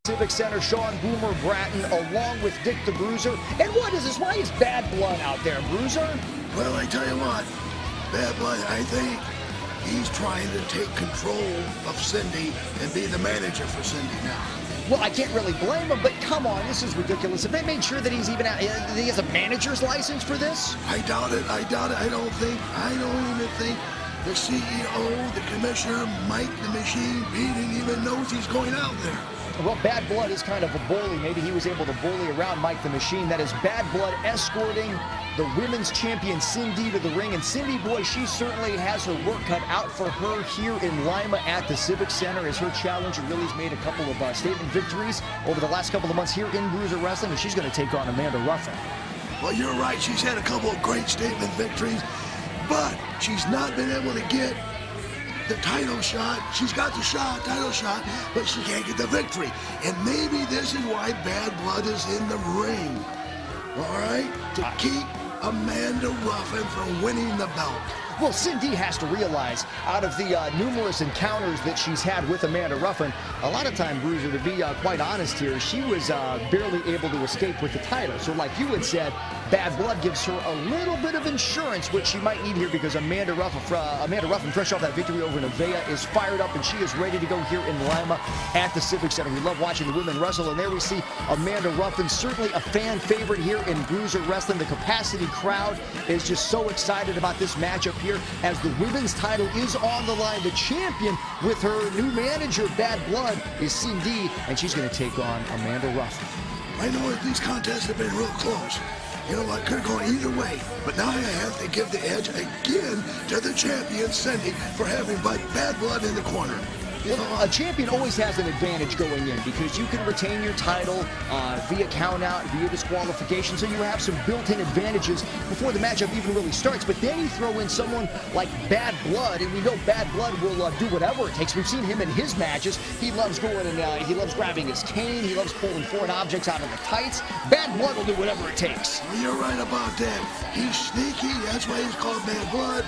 Civic Center, Sean Boomer Bratton, along with Dick the Bruiser. And what is this? Why is Bad Blood out there, Bruiser? Well, I tell you what, Bad Blood, I think he's trying to take control of Cindy and be the manager for Cindy now. Well, I can't really blame him, but come on, this is ridiculous. Have they made sure that he's even out, that he has a manager's license for this? I doubt it. I don't even think the CEO, the commissioner, Mike the Machine, Pete, even knows he's going out there. Well, Bad Blood is kind of a bully. Maybe he was able to bully around Mike the Machine. That is Bad Blood escorting the women's champion Cindy to the ring. And Cindy, boy, she certainly has her work cut out for her here in Lima at the Civic Center, as her challenger really's made a couple of statement victories over the last couple of months here in Bruiser Wrestling, and she's going to take on Amanda Ruffin. Well, you're right. She's had a couple of great statement victories, but she's not been able to get the title shot. She's got the title shot, but she can't get the victory. And maybe this is why Bad Blood is in the ring. All right? To keep Amanda Ruffin from winning the belt. Well, Cindy has to realize, out of the numerous encounters that she's had with Amanda Ruffin, a lot of time, Bruiser, to be quite honest here, she was barely able to escape with the title. So like you had said, Bad Blood gives her a little bit of insurance, which she might need here, because Amanda Ruffin, fresh off that victory over Nevaeh, is fired up, and she is ready to go here in Lima at the Civic Center. We love watching the women wrestle, and there we see Amanda Ruffin, certainly a fan favorite here in Bruiser Wrestling. The capacity crowd is just so excited about this matchup here, as the women's title is on the line. The champion with her new manager, Bad Blood, is Cindy, and she's going to take on Amanda Ruffin. I know that these contests have been real close. You know what, could have gone either way, but now I have to give the edge again to the champion, Cindy, for having Bad Blood in the corner. Well, a champion always has an advantage going in, because you can retain your title via countout, via disqualification, so you have some built-in advantages before the matchup even really starts. But then you throw in someone like Bad Blood, and we know Bad Blood will do whatever it takes. We've seen him in his matches. He loves going and he loves grabbing his cane. He loves pulling foreign objects out of the tights. Bad Blood will do whatever it takes. Well, you're right about that. He's sneaky. That's why he's called Bad Blood.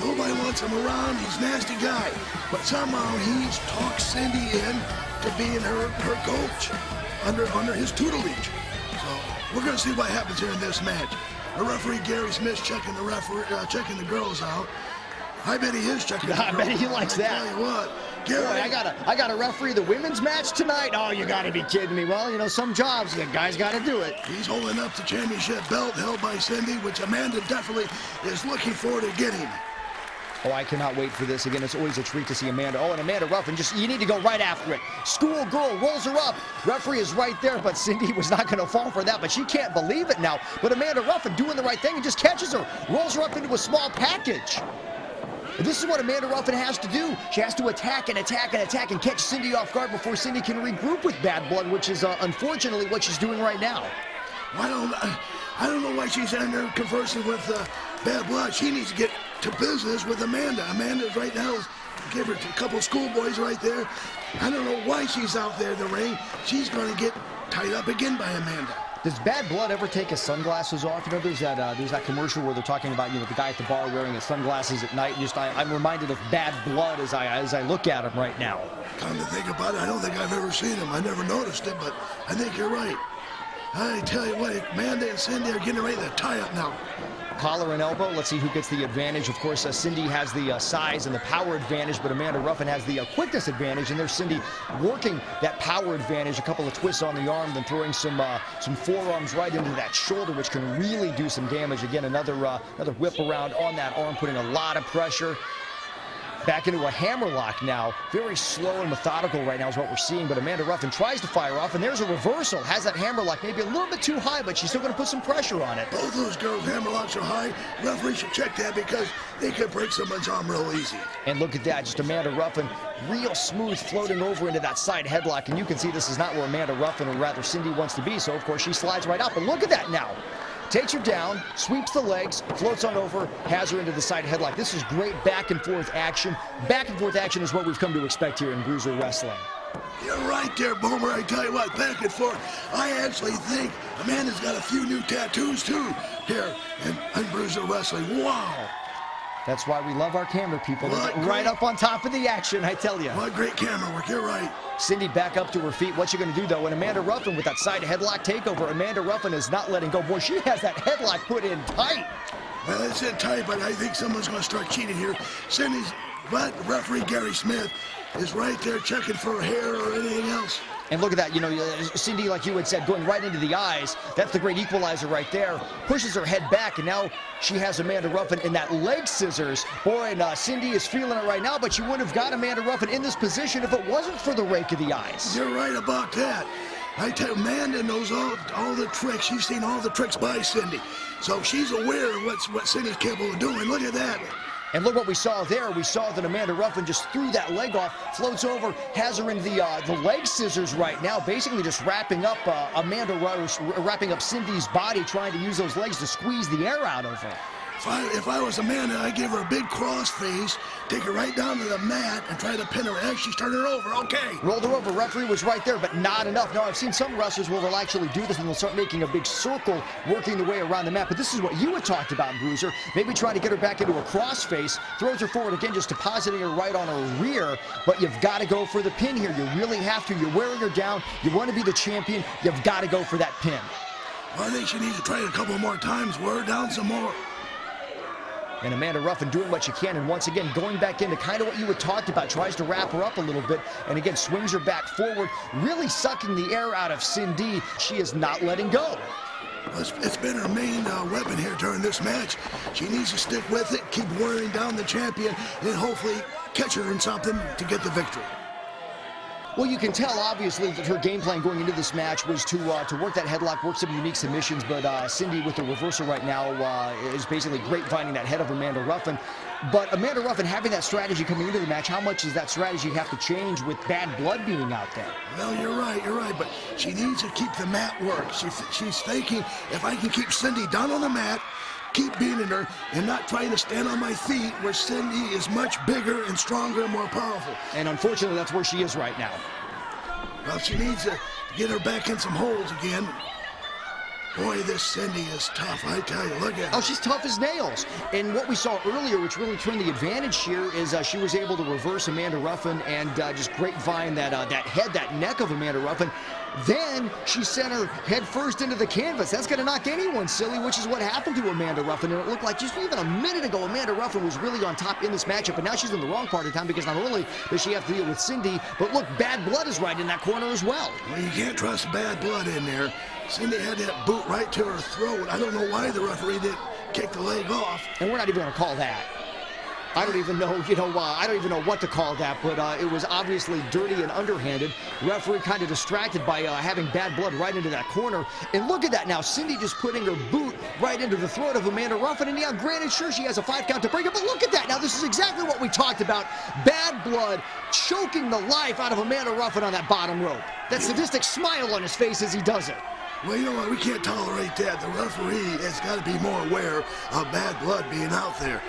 Nobody wants him around. He's a nasty guy. But somehow he's talked Cindy in to being her coach under his tutelage. So we're going to see what happens here in this match. The referee, Gary Smith, checking the girls out. I bet he is checking the girls. I bet he likes that. I tell you what, Gary. Boy, I got to referee the women's match tonight. Oh, you got to be kidding me. Well, you know, some jobs, the guy's got to do it. He's holding up the championship belt held by Cindy, which Amanda definitely is looking forward to getting. Oh, I cannot wait for this. Again, it's always a treat to see Amanda. Oh, and Amanda Ruffin, you need to go right after it. Schoolgirl rolls her up. Referee is right there, but Cindy was not going to fall for that, but she can't believe it now. But Amanda Ruffin doing the right thing and just catches her, rolls her up into a small package. And this is what Amanda Ruffin has to do. She has to attack and attack and attack and catch Cindy off guard before Cindy can regroup with Bad Blood, which is unfortunately what she's doing right now. I don't know why she's in there conversing with Bad Blood. She needs to get to business with Amanda. Amanda's right now, give her a couple schoolboys right there. I don't know why she's out there in the ring. She's going to get tied up again by Amanda. Does Bad Blood ever take his sunglasses off? You know, there's that commercial where they're talking about, you know, the guy at the bar wearing his sunglasses at night. I'm reminded of Bad Blood as I look at him right now. Come to think about it, I don't think I've ever seen him. I never noticed it, but I think you're right. I tell you what, Amanda and Cindy are getting ready to tie up now. Collar and elbow. Let's see who gets the advantage. Of course, Cindy has the size and the power advantage, but Amanda Ruffin has the quickness advantage, and there's Cindy working that power advantage. A couple of twists on the arm, then throwing some forearms right into that shoulder, which can really do some damage. Again, another whip around on that arm, putting a lot of pressure. Back into a hammerlock now. Very slow and methodical right now is what we're seeing, but Amanda Ruffin tries to fire off, and there's a reversal. Has that hammerlock maybe a little bit too high, but she's still going to put some pressure on it. Both those girls' hammerlocks are high. Referee should check that, because they could break someone's arm real easy. And look at that, just Amanda Ruffin, real smooth, floating over into that side headlock, and you can see this is not where Amanda Ruffin, or rather Cindy, wants to be, so of course she slides right out. But look at that now. Takes her down, sweeps the legs, floats on over, has her into the side headlock. This is great back and forth action. Back and forth action is what we've come to expect here in Bruiser Wrestling. You're right there, Boomer. I tell you what, back and forth. I actually think Amanda's got a few new tattoos, too, here in Bruiser Wrestling. Wow. That's why we love our camera people. They What get right up on top of the action, I tell you. What great camera work, you're right. Cindy back up to her feet. What's she going to do, though? And Amanda Ruffin with that side headlock takeover. Amanda Ruffin is not letting go. Boy, she has that headlock put in tight. Well, it's in tight, but I think someone's going to start cheating here. Cindy's, but referee Gary Smith is right there checking for hair or anything else. And look at that, you know, Cindy, like you had said, going right into the eyes. That's the great equalizer right there. Pushes her head back, and now she has Amanda Ruffin in that leg scissors. Boy, and Cindy is feeling it right now, but she wouldn't have got Amanda Ruffin in this position if it wasn't for the rake of the eyes. You're right about that. I tell you, Amanda knows all the tricks. She's seen all the tricks by Cindy. So she's aware of what Cindy's capable of doing. Look at that. And look what we saw there. We saw that Amanda Ruffin just threw that leg off, floats over, has her in the leg scissors right now, basically just wrapping up wrapping up Cindy's body, trying to use those legs to squeeze the air out of her. If I was Amanda, I'd give her a big cross face, take her right down to the mat, and try to pin her. As she's turning her over, okay. Rolled her over. Referee was right there, but not enough. Now, I've seen some wrestlers where they'll actually do this and they'll start making a big circle, working the way around the mat. But this is what you had talked about, Bruiser. Maybe trying to get her back into a cross face, throws her forward again, just depositing her right on her rear. But you've got to go for the pin here. You really have to. You're wearing her down. You want to be the champion. You've got to go for that pin. Well, I think she needs to try it a couple more times. Wear her down some more. And Amanda Ruffin doing what she can, and once again going back into kind of what you had talked about, tries to wrap her up a little bit, and again swings her back forward, really sucking the air out of Cindy. She is not letting go. It's been her main weapon here during this match. She needs to stick with it, keep wearing down the champion, and hopefully catch her in something to get the victory. Well, you can tell, obviously, that her game plan going into this match was to work that headlock, work some unique submissions, but Cindy with the reversal right now is basically grapevining that head of Amanda Ruffin. But Amanda Ruffin having that strategy coming into the match, how much does that strategy have to change with Bad Blood being out there? Well, you're right, but she needs to keep the mat work. She's thinking, if I can keep Cindy down on the mat, keep beating her, and not trying to stand on my feet, where Cindy is much bigger and stronger and more powerful. And unfortunately, that's where she is right now. Well, she needs to get her back in some holes again. Boy, this Cindy is tough, I tell you. Look at her. Oh, she's tough as nails. And what we saw earlier, which really turned the advantage here, is she was able to reverse Amanda Ruffin and just grapevine that head, that neck of Amanda Ruffin. Then she sent her head first into the canvas. That's going to knock anyone silly, which is what happened to Amanda Ruffin. And it looked like just even a minute ago, Amanda Ruffin was really on top in this matchup, and now she's in the wrong part of town because not only does she have to deal with Cindy, but look, Bad Blood is right in that corner as well. Well, you can't trust Bad Blood in there. Cindy had that boot right to her throat. I don't know why the referee didn't kick the leg off. And we're not even going to call that. I don't even know, I don't even know what to call that, but it was obviously dirty and underhanded. Referee kind of distracted by having Bad Blood right into that corner. And look at that now, Cindy just putting her boot right into the throat of Amanda Ruffin. And yeah, granted, sure, she has a 5 count to break it, but look at that. Now, this is exactly what we talked about. Bad Blood choking the life out of Amanda Ruffin on that bottom rope. That sadistic smile on his face as he does it. Well, you know what? We can't tolerate that. The referee has got to be more aware of Bad Blood being out there.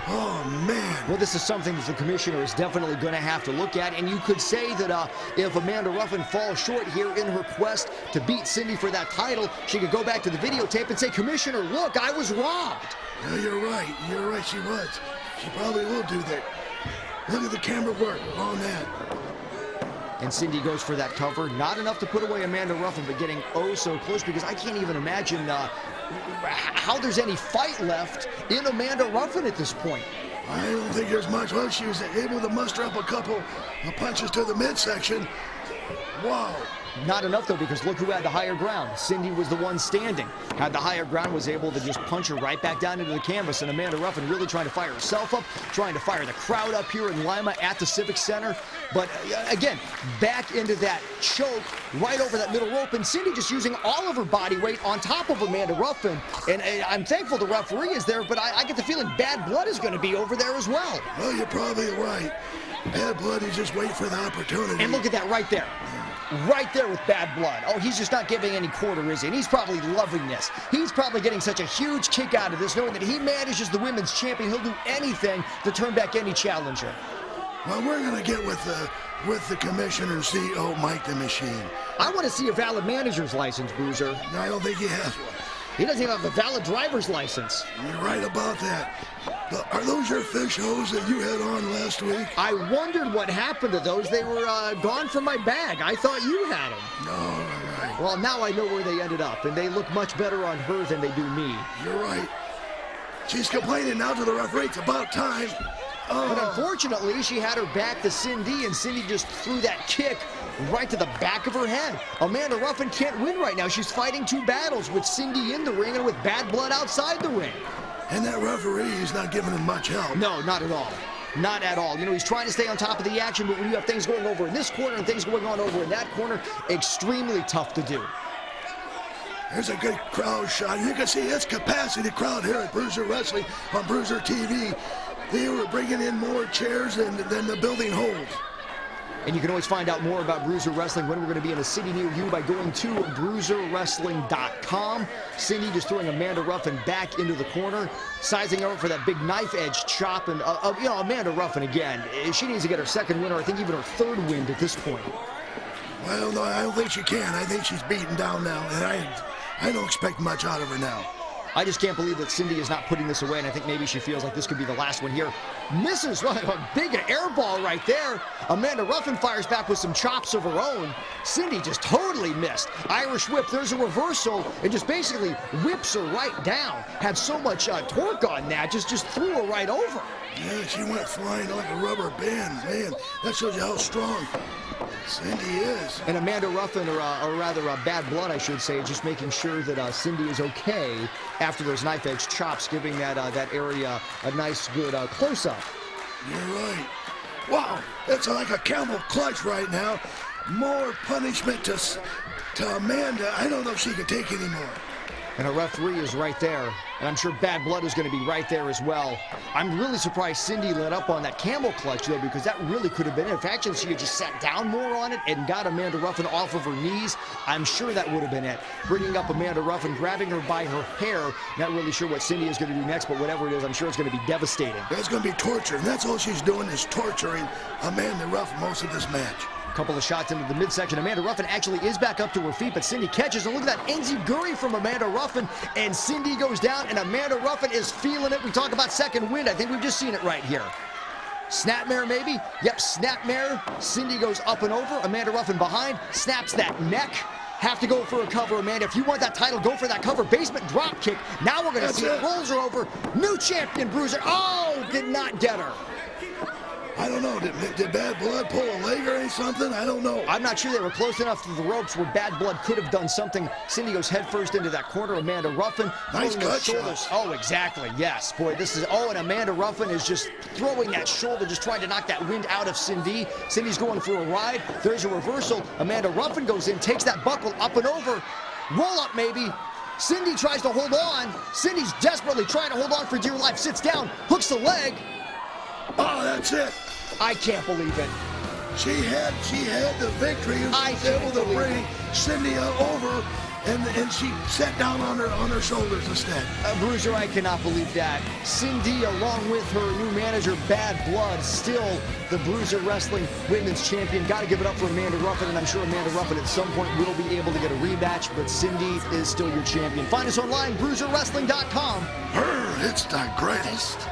Oh, man. Well, this is something that the commissioner is definitely going to have to look at, and you could say that if Amanda Ruffin falls short here in her quest to beat Cindy for that title, she could go back to the videotape and say, Commissioner, look, I was robbed. Yeah, you're right, she was. She probably will do that. Look at the camera work on that. And Cindy goes for that cover. Not enough to put away Amanda Ruffin, but getting oh so close, because I can't even imagine how there's any fight left in Amanda Ruffin at this point. I don't think there's much. Well, she was able to muster up a couple of punches to the midsection. Wow. Not enough, though, because look who had the higher ground. Cindy was the one standing. Had the higher ground, was able to just punch her right back down into the canvas. And Amanda Ruffin really trying to fire herself up, trying to fire the crowd up here in Lima at the Civic Center. But, again, back into that choke right over that middle rope. And Cindy just using all of her body weight on top of Amanda Ruffin. And I'm thankful the referee is there, but I get the feeling Bad Blood is going to be over there as well. Well, you're probably right. Bad Blood is just waiting for the opportunity. And look at that right there. Right there with Bad Blood. Oh, he's just not giving any quarter, is he? And he's probably loving this. He's probably getting such a huge kick out of this, knowing that he manages the women's champion. He'll do anything to turn back any challenger. Well, we're going to get with the commissioner and CEO, Mike the Machine. I want to see a valid manager's license, Bruiser. No, I don't think he has one. He doesn't even have a valid driver's license. You're right about that. Are those your fish hose that you had on last week? I wondered what happened to those. They were gone from my bag. I thought you had them. No, all right. Well, now I know where they ended up, and they look much better on her than they do me. You're right. She's complaining now to the referee. It's about time. But unfortunately, she had her back to Cindy, and Cindy just threw that kick right to the back of her head. Amanda Ruffin can't win right now. She's fighting two battles with Cindy in the ring and with BaddBlood outside the ring. And that referee is not giving him much help. No, not at all. Not at all. You know, he's trying to stay on top of the action, but when you have things going over in this corner and things going on over in that corner, extremely tough to do. There's a good crowd shot. You can see its capacity crowd here at Bruiser Wrestling on Bruiser TV. They were bringing in more chairs than the building holds. And you can always find out more about Bruiser Wrestling when we're going to be in a city near you by going to bruiserwrestling.com. Cindy just throwing Amanda Ruffin back into the corner, sizing her up for that big knife edge chop. And, you know, Amanda Ruffin, again, she needs to get her second win, or I think even her third win at this point. Well, no, I don't think she can. I think she's beaten down now, and I don't expect much out of her now. I just can't believe that Cindy is not putting this away, and I think maybe she feels like this could be the last one here. Misses, well, a big air ball right there. Amanda Ruffin fires back with some chops of her own. Cindy just totally missed. Irish whip, there's a reversal, and just basically whips her right down. Had so much torque on that, just threw her right over. Yeah, she went flying like a rubber band. Man, that shows you how strong Cindy is. And Amanda Ruffin, or rather BaddBlood, I should say, just making sure that Cindy is okay after those knife edge chops, giving that area a nice, good close-up. You're right. Wow, it's like a camel clutch right now. More punishment to Amanda. I don't know if she can take any more. And a referee is right there. And I'm sure BaddBlood is going to be right there as well. I'm really surprised Cindy let up on that camel clutch, though, because that really could have been it. If actually she had just sat down more on it and got Amanda Ruffin off of her knees, I'm sure that would have been it. Bringing up Amanda Ruffin, grabbing her by her hair. Not really sure what Cindy is going to do next, but whatever it is, I'm sure it's going to be devastating. That's going to be torture, and that's all she's doing is torturing Amanda Ruffin most of this match. Couple of shots into the midsection. Amanda Ruffin actually is back up to her feet, but Cindy catches. And look at that enziguri from Amanda Ruffin. And Cindy goes down, and Amanda Ruffin is feeling it. We talk about second wind. I think we've just seen it right here. Snapmare, maybe? Yep, snapmare. Cindy goes up and over. Amanda Ruffin behind. Snaps that neck. Have to go for a cover, Amanda. If you want that title, go for that cover. Basement drop kick. Now we're going to see it. Rolls her over. New champion, Bruiser. Oh, did not get her. I don't know. Did BaddBlood pull a leg or something? I don't know. I'm not sure. They were close enough to the ropes where BaddBlood could have done something. Cindy goes headfirst into that corner. Amanda Ruffin. Nice gut shoulders. Oh, exactly. Yes. Boy, this is... Oh, and Amanda Ruffin is just throwing that shoulder, just trying to knock that wind out of Cindy. Cindy's going for a ride. There's a reversal. Amanda Ruffin goes in, takes that buckle up and over. Roll up, maybe. Cindy tries to hold on. Cindy's desperately trying to hold on for dear life. Sits down, hooks the leg. Oh, that's it. I can't believe it. She had the victory. I was able to bring Cindy over, and she sat down on her shoulders instead. Bruiser, I cannot believe that. Cindy, along with her new manager, BaddBlood, still the Bruiser Wrestling Women's Champion. Got to give it up for Amanda Ruffin, and I'm sure Amanda Ruffin at some point will be able to get a rematch, but Cindy is still your champion. Find us online, bruiserwrestling.com. It's the greatest.